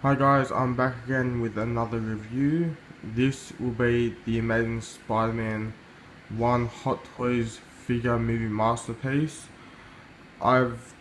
Hi guys, I'm back again with another review. This will be the Amazing Spider-Man 1 Hot Toys figure movie masterpiece. I've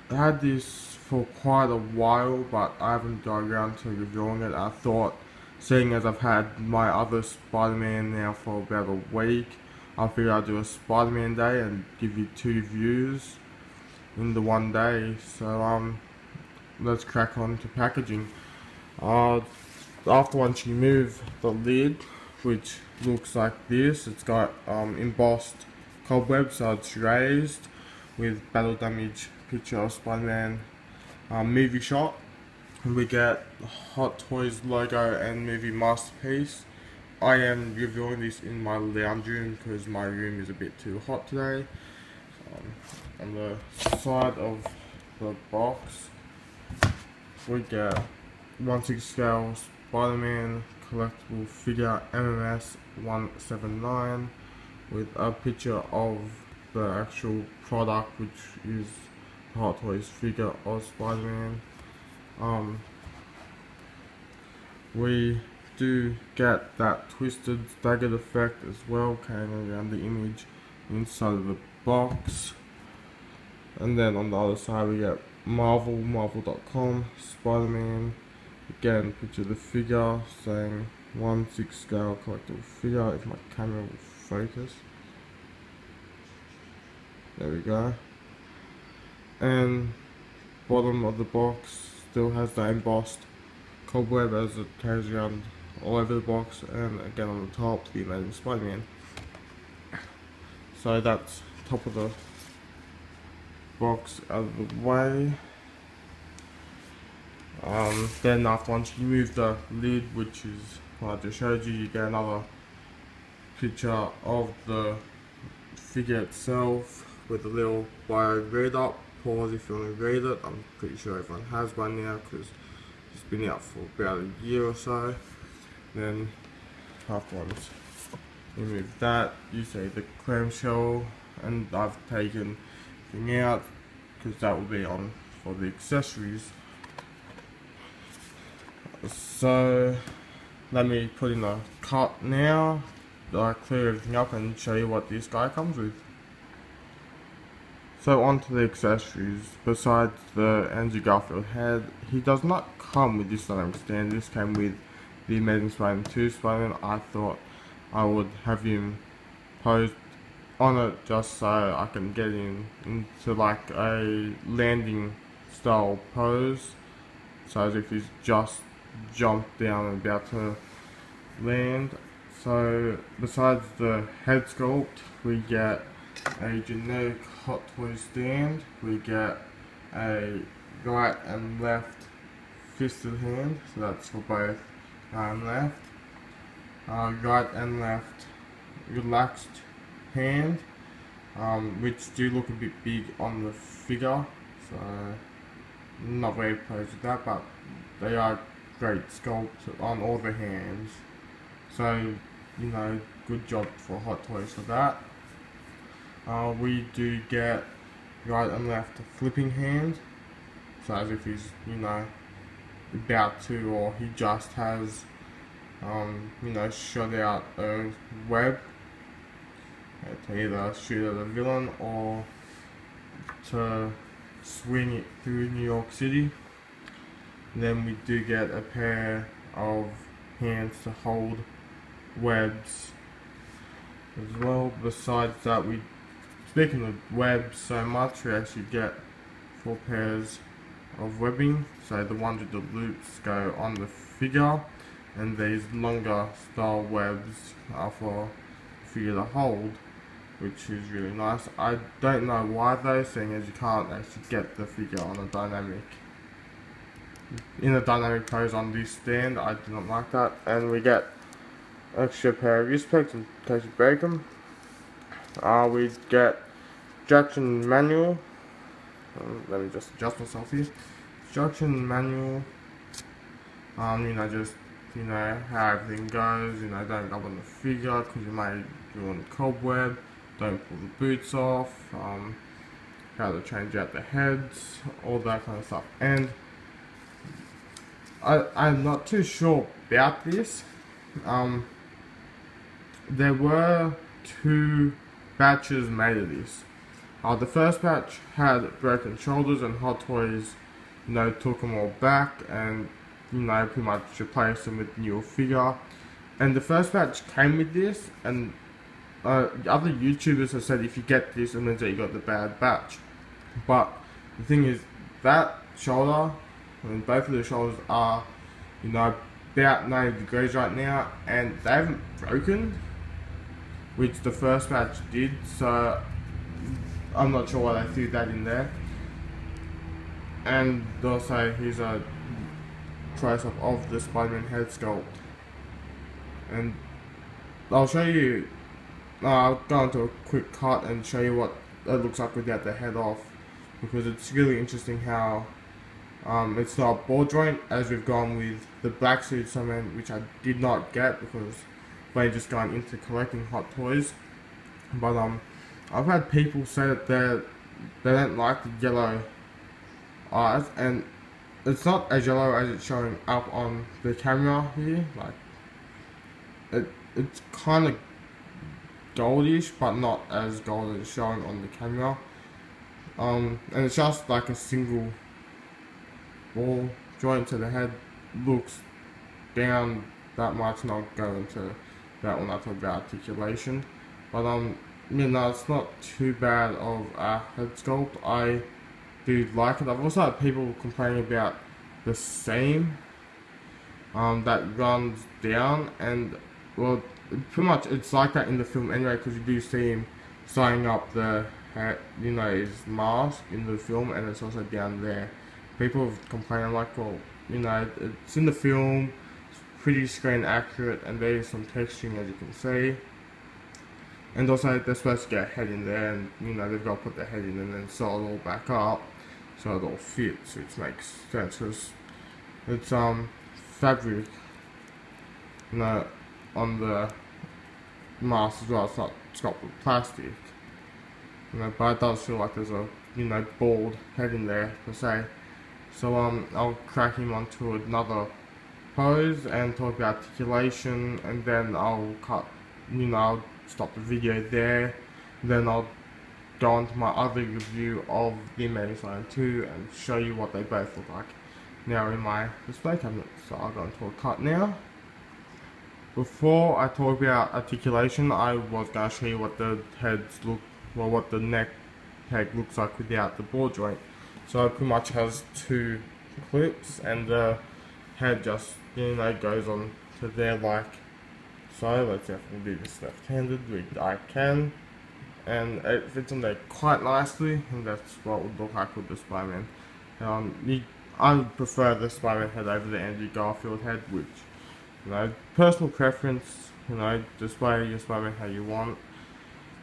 had this for quite a while, but I haven't got around to reviewing it. I thought, seeing as I've had my other Spider-Man now for about a week, I figured I'd do a Spider-Man day and give you 2 reviews in the one day. So let's crack on to packaging. Uh, After once you remove the lid, which looks like this, it's got embossed cobweb, so it's raised with battle damage picture of Spider-Man movie shot. And we get Hot Toys logo and movie masterpiece. I am reviewing this in my lounge room because my room is a bit too hot today. On the side of the box, we get 1/6 scale Spider-Man collectible figure MMS 179 with a picture of the actual product, which is the Hot Toys figure of Spider-Man. We do get that twisted staggered effect as well, carrying around the image inside of the box. And then on the other side we get Marvel.com, Spider-Man. Again, picture the figure saying 1/6 scale collectible figure, if my camera will focus. There we go. And bottom of the box still has the embossed cobweb as it carries around all over the box, and again on the top the Amazing Spider-Man. So that's top of the box out of the way. Then after once you remove the lid, which is what I just showed you, you get another picture of the figure itself with a little bio read up. Pause if you want to read it. I'm pretty sure everyone has by now because it's been out for about a year or so. Then after once you remove that, you see the clamshell, and I've taken everything out because that will be on for the accessories. So let me put in a cut now. I clear everything up and show you what this guy comes with. So onto the accessories. Besides the Andrew Garfield head, he does not come with this dynamic stand. This came with the Amazing Spider-Man 2 Spider-Man. I thought I would have him posed on it just so I can get him into like a landing style pose, so as if he's just jumped down and about to land. So besides the head sculpt, we get a generic Hot Toys stand. We get a right and left fisted hand, so that's for both right and left. Right and left relaxed hand, which do look a bit big on the figure, so not very pleased with that, but they are great sculpt on all the hands, so you know, good job for Hot Toys for that. We do get right and left flipping hand, so as if he's, you know, about to, or he just has you know, shot out a web to either shoot at a villain or to swing it through New York City. And then we do get a pair of hands to hold webs as well. Besides that, speaking of webs so much, we actually get 4 pairs of webbing. So the ones with the loops go on the figure, and these longer style webs are for the figure to hold, which is really nice. I don't know why though, seeing as you can't actually get the figure on a dynamic pose on this stand. I do not like that. And we get extra pair of wrist pegs in case you break them. We get instruction manual. Let me just adjust myself here. Instruction manual. You know, just, you know, how everything goes. You know, don't rub on the figure because you may ruin the cobweb. Don't pull the boots off. How to change out the heads, all that kind of stuff. And I'm not too sure about this. There were two batches made of this. The first batch had broken shoulders, and Hot Toys, took them all back and, pretty much replaced them with newer figure. And the first batch came with this, and other YouTubers have said if you get this, it means that you got the bad batch. But the thing is, that shoulder, both of the shoulders are, about 90 degrees right now, and they haven't broken, which the first batch did, so I'm not sure why they threw that in there. And also, here's a close-up of the Spider-Man head sculpt. And I'll show you, I'll go into a quick cut and show you what it looks like without the head off, because it's really interesting how it's not a ball joint, as we've gone with the black suit Spider-Man, which I did not get because they just gone into collecting Hot Toys. But I've had people say that they don't like the yellow eyes, and it's not as yellow as it's showing up on the camera here. Like it's kind of goldish, but not as gold as it's showing on the camera. And it's just like a single ball joint, to the head looks down that much, and I'll go into that when I talk about articulation. But it's not too bad of a head sculpt. I do like it. I've also had people complaining about the seam that runs down, and well, pretty much it's like that in the film anyway, because you do see him sewing up the his mask in the film, and it's also down there. People have complained, like, well, it's in the film, it's pretty screen accurate, and there is some texturing, as you can see. And also, they're supposed to get a head in there, and they've got to put the head in and then sew it all back up so it all fits, which makes sense because it's fabric, on the mask as well. It's not sculpted with plastic, but it does feel like there's a bald head in there per se. So I'll crack him onto another pose and talk about articulation, and then I'll cut, I'll stop the video there. Then I'll go on to my other review of the Amazing Spider-Man 2 and show you what they both look like now in my display cabinet. So I'll go into a cut now. Before I talk about articulation, I was going to show you what the heads look, well, what the neck peg looks like without the ball joint. So it pretty much has two clips, and the head just, goes on to there like so. Let's see if I can do this left-handed, which I can. And it fits on there quite nicely, and that's what it would look like with the Spider-Man. I would prefer the Spider-Man head over the Andrew Garfield head, which, personal preference, display your Spider-Man how you want.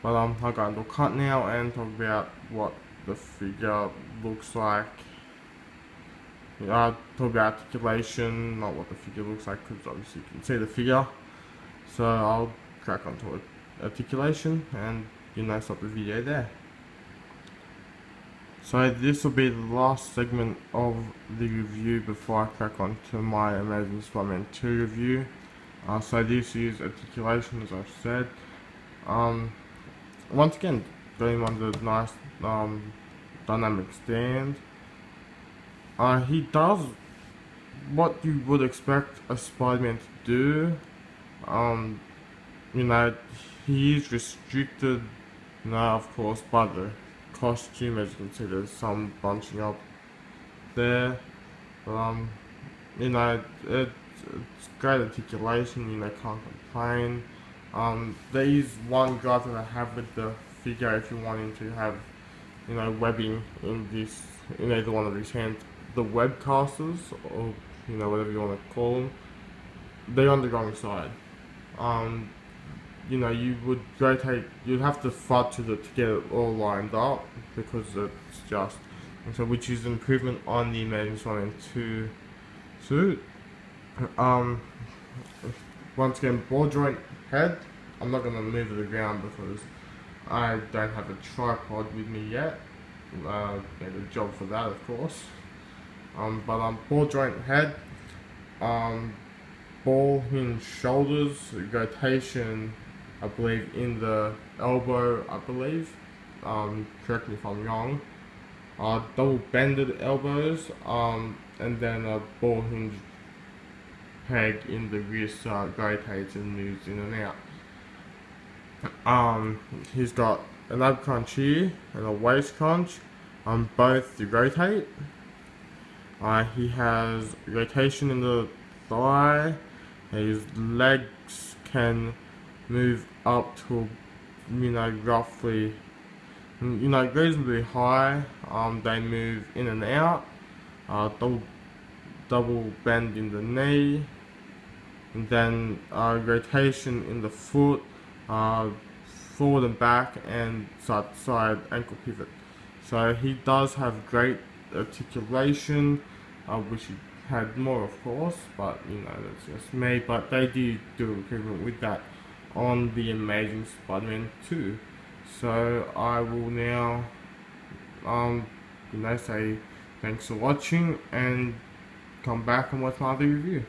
But I'll go into a cut now and talk about what the figure looks like. I'll talk about articulation, not what the figure looks like, because obviously you can see the figure. So I'll crack onto articulation and stop the video there. So this will be the last segment of the review before I crack on to my Amazing Spider-Man 2 review. So this is articulation, as I've said. Once again, got him on the nice dynamic stand. He does what you would expect a Spider-Man to do. He is restricted, of course, by the costume. As you can see, there's some bunching up there. But it's great articulation. Can't complain. There is one gripe that I have with the figure. If you're wanting to have, webbing in this, in either one of these hands, the web casters, or whatever you want to call them, they're on the wrong side. You would rotate, you'd have to fudge it to get it all lined up, because it's just, which is an improvement on the Amazing Spider-Man 2 suit. Once again, ball joint head. I'm not going to move it around because I don't have a tripod with me yet. Need a job for that, of course. But ball joint head. um, ball hinge shoulders, rotation, I believe in the elbow, I believe. Correct me if I'm wrong. Double bended elbows, and then a ball hinge peg in the wrist, rotates and moves in and out. He's got an ab crunch here and a waist crunch, both to rotate. He has rotation in the thigh. His legs can move up to, roughly, reasonably high. They move in and out. Double bend in the knee, and then rotation in the foot, forward and back, and side to side ankle pivot. So he does have great articulation. I wish he had more, of course, but that's just me. But they do improvement with that on the Amazing Spider-Man 2. So I will now say thanks for watching, and come back and watch my other review.